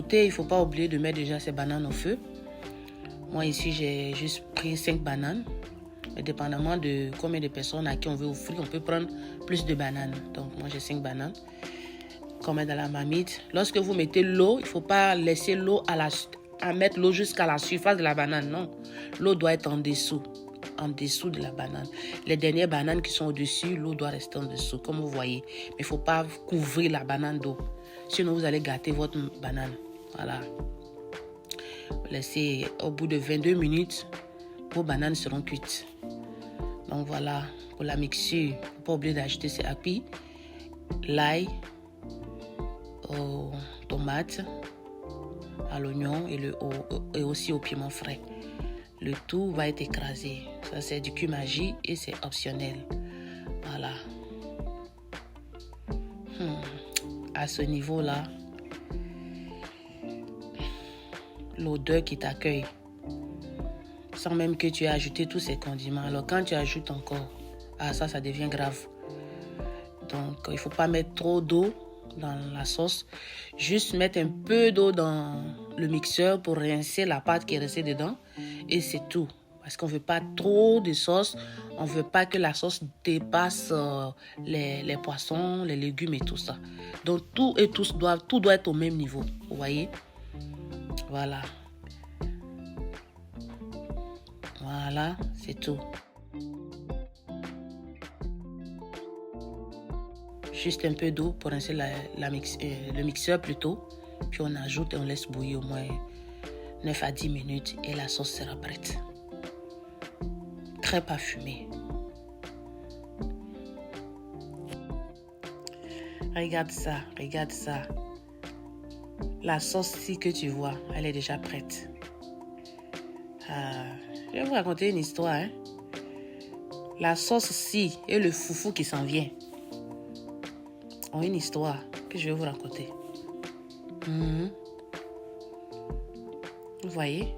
côté, il ne faut pas oublier de mettre déjà ces bananes au feu. Moi ici, j'ai juste pris 5 bananes. Mais dépendamment de combien de personnes à qui on veut offrir, on peut prendre plus de bananes. Donc moi j'ai 5 bananes qu'on met dans la marmite. Lorsque vous mettez l'eau, il ne faut pas laisser l'eau à mettre l'eau jusqu'à la surface de la banane. Non, l'eau doit être en dessous de la banane. Les dernières bananes qui sont au-dessus, l'eau doit rester en dessous, comme vous voyez. Mais il ne faut pas couvrir la banane d'eau. Sinon, vous allez gâter votre banane. Voilà. Laissez au bout de 22 minutes, vos bananes seront cuites. Donc voilà, pour la mixture, il ne faut pas oublier d'ajouter ces apis, l'ail, aux tomates, à l'oignon et aussi au piment frais. Le tout va être écrasé. Ça, c'est du cumin-magie et c'est optionnel. Voilà. À ce niveau-là, l'odeur qui t'accueille, sans même que tu aies ajouté tous ces condiments. Alors quand tu ajoutes encore, ça devient grave. Donc il ne faut pas mettre trop d'eau dans la sauce. Juste mettre un peu d'eau dans le mixeur pour rincer la pâte qui est restée dedans. Et c'est tout. Parce qu'on ne veut pas trop de sauce. On ne veut pas que la sauce dépasse les poissons, les légumes et tout ça. Donc tout doit être au même niveau. Vous voyez? Voilà. Voilà, c'est tout. Juste un peu d'eau pour rincer le mixeur plutôt. Puis on ajoute et on laisse bouillir au moins 9 à 10 minutes et la sauce sera prête. Très parfumée. Regarde ça. La sauce-ci que tu vois, elle est déjà prête. Je vais vous raconter une histoire. La sauce-ci et le foufou qui s'en vient ont une histoire que je vais vous raconter. Vous voyez,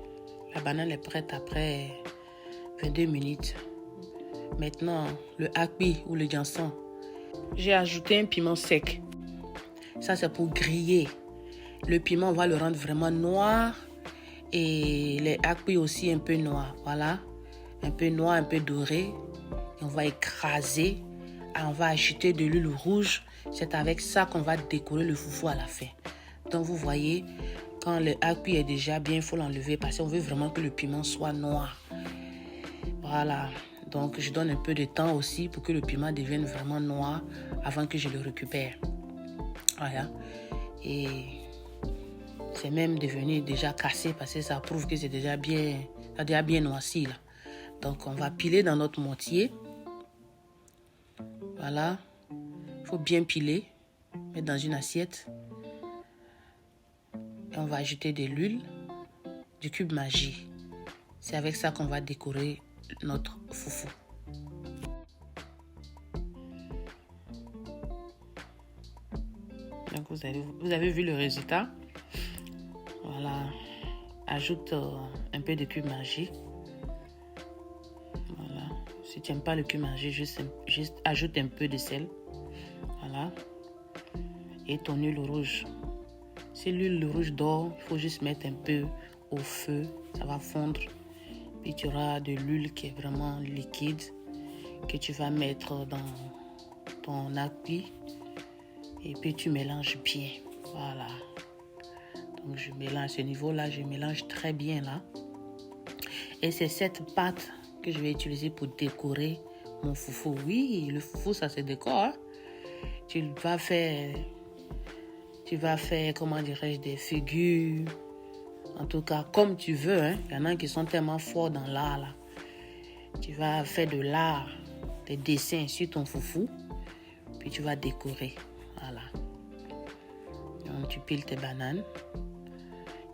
la banane est prête après 22 minutes. Maintenant, le akpi ou le janson. J'ai ajouté un piment sec. Ça, c'est pour griller. Le piment, on va le rendre vraiment noir. Et les akpi aussi un peu noirs. Voilà. Un peu noir, un peu doré. Et on va écraser. Et on va ajouter de l'huile rouge. C'est avec ça qu'on va décorer le foufou à la fin. Donc, vous voyez, quand le akpi est déjà bien, il faut l'enlever parce qu'on veut vraiment que le piment soit noir. Voilà. Donc, je donne un peu de temps aussi pour que le piment devienne vraiment noir avant que je le récupère. Voilà. Et c'est même devenu déjà cassé parce que ça prouve que c'est déjà bien noirci là. Donc, on va piler dans notre mortier. Voilà. Il faut bien piler. Mettre dans une assiette. Et on va ajouter de l'huile, du cube magie. C'est avec ça qu'on va décorer notre foufou. Donc vous avez vu le résultat. Voilà. Ajoute un peu de cube magie. Voilà. Si tu n'aimes pas le cube magie, juste ajoute un peu de sel. Voilà. Et ton huile rouge. Si l'huile rouge dort, il faut juste mettre un peu au feu. Ça va fondre. Puis tu auras de l'huile qui est vraiment liquide que tu vas mettre dans ton akpi. Et puis tu mélanges bien. Voilà. Donc je mélange à ce niveau-là. Je mélange très bien là. Et c'est cette pâte que je vais utiliser pour décorer mon foufou. Oui, le foufou, ça se décore. Hein? Tu vas faire, comment dirais-je, des figures. En tout cas, comme tu veux. Hein. Il y en a qui sont tellement forts dans l'art. Là. Tu vas faire de l'art, des dessins sur ton foufou. Puis tu vas décorer. Voilà. Donc, tu piles tes bananes.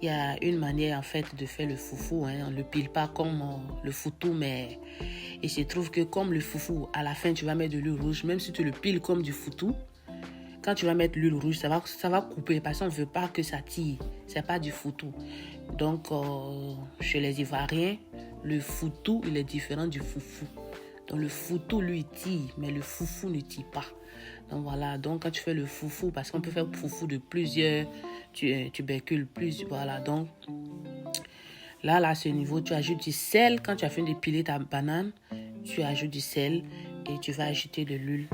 Il y a une manière en fait de faire le foufou. Hein. On ne le pile pas comme le foutou, mais il se trouve que comme le foufou, à la fin, tu vas mettre de l'huile rouge. Même si tu le piles comme du foutou, quand tu vas mettre l'huile rouge, ça va couper parce qu'on ne veut pas que ça tire. Ce n'est pas du foutou. Donc, chez les Ivoiriens, le foutou, il est différent du foufou. Donc le foutou, lui, tire, mais le foufou ne tire pas. Donc voilà, donc quand tu fais le foufou, parce qu'on peut faire foufou de plusieurs tubercules, voilà. Donc là, à ce niveau, tu ajoutes du sel. Quand tu as fini d'épiler ta banane, tu ajoutes du sel et tu vas ajouter de l'huile.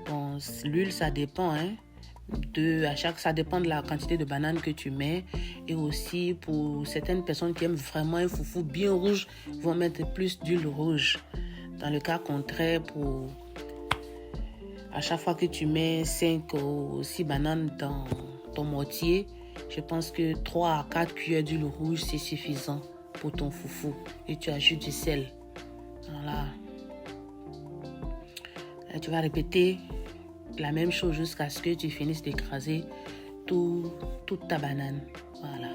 Bon, l'huile, ça dépend, hein. Ça dépend de la quantité de banane que tu mets. Et aussi, pour certaines personnes qui aiment vraiment un foufou bien rouge, vont mettre plus d'huile rouge. Dans le cas contraire, à chaque fois que tu mets 5 ou 6 bananes dans ton mortier, je pense que 3 à 4 cuillères d'huile rouge, c'est suffisant pour ton foufou. Et tu ajoutes du sel. Voilà. Et tu vas répéter la même chose jusqu'à ce que tu finisses d'écraser toute ta banane. Voilà.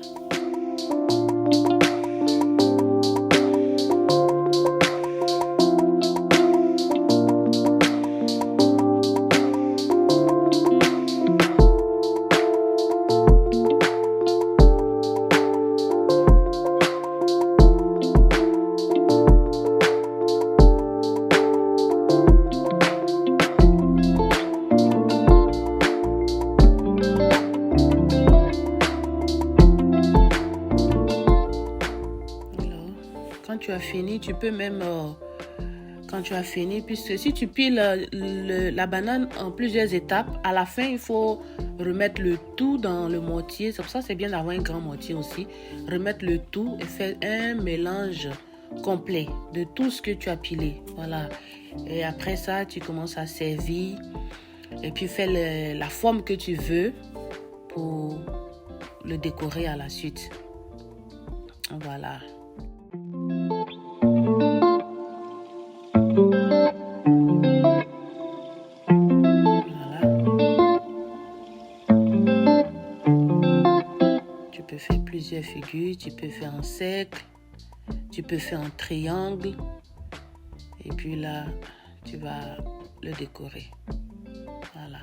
Quand tu as fini, tu peux même, quand tu as fini, puisque si tu piles la banane en plusieurs étapes, à la fin, il faut remettre le tout dans le mortier. C'est pour ça que c'est bien d'avoir un grand mortier aussi. Remettre le tout et faire un mélange complet de tout ce que tu as pilé. Voilà. Et après ça, tu commences à servir et puis fais la forme que tu veux pour le décorer à la suite. Voilà. Tu peux faire plusieurs figures, tu peux faire en cercle, tu peux faire en triangle et puis là, tu vas le décorer. Voilà.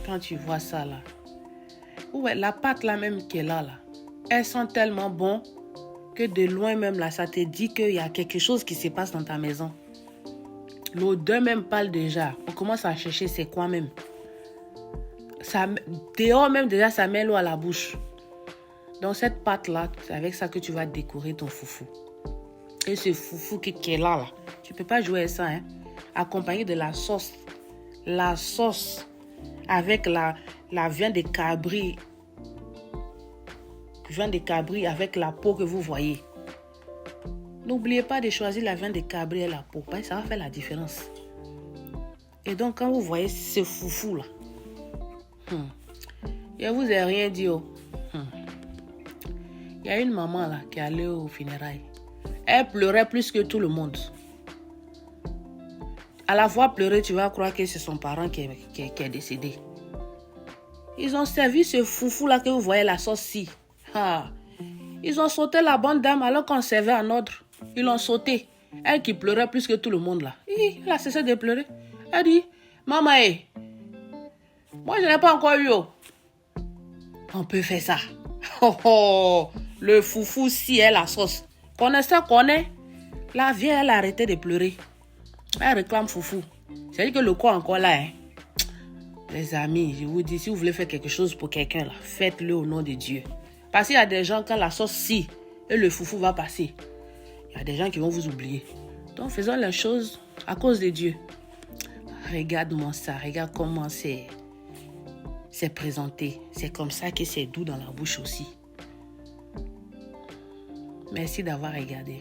Quand tu vois ça là, ouais, la pâte là même qui est là, elle sent tellement bon que de loin même là, ça te dit qu'il y a quelque chose qui se passe dans ta maison. L'odeur même parle déjà. On commence à chercher c'est quoi même. Ça, dehors même déjà, ça met l'eau à la bouche. Donc cette pâte là, c'est avec ça que tu vas décorer ton foufou. Et ce foufou qui est là, tu peux pas jouer avec ça, hein. Accompagné de la sauce. La sauce avec la viande de cabri. Viande de cabri avec la peau que vous voyez. N'oubliez pas de choisir la viande de cabri et la peau, parce que ça va faire la différence. Et donc, quand vous voyez ce foufou là, je vous ai rien dit. Il y a une maman là qui est allée au funérailles. Elle pleurait plus que tout le monde. À la voir pleurer, tu vas croire que c'est son parent qui est décédé. Ils ont servi ce foufou là que vous voyez, la sauce-ci. Ils ont sauté la bonne dame alors qu'on servait en ordre. Ils l'ont sauté. Elle qui pleurait plus que tout le monde là. Elle a cessé de pleurer. Elle dit, maman, moi je n'ai pas encore eu. On peut faire ça. Le foufou si est la sauce. Connaît. La vieille, elle a arrêté de pleurer. Elle réclame foufou. C'est-à-dire que le corps encore là. Les amis, je vous dis, si vous voulez faire quelque chose pour quelqu'un là, faites-le au nom de Dieu. Parce qu'il y a des gens, quand la sauce si et le foufou va passer, il y a des gens qui vont vous oublier. Donc faisons les choses à cause de Dieu. Regarde-moi ça, regarde comment c'est présenté. C'est comme ça que c'est doux dans la bouche aussi. Merci d'avoir regardé.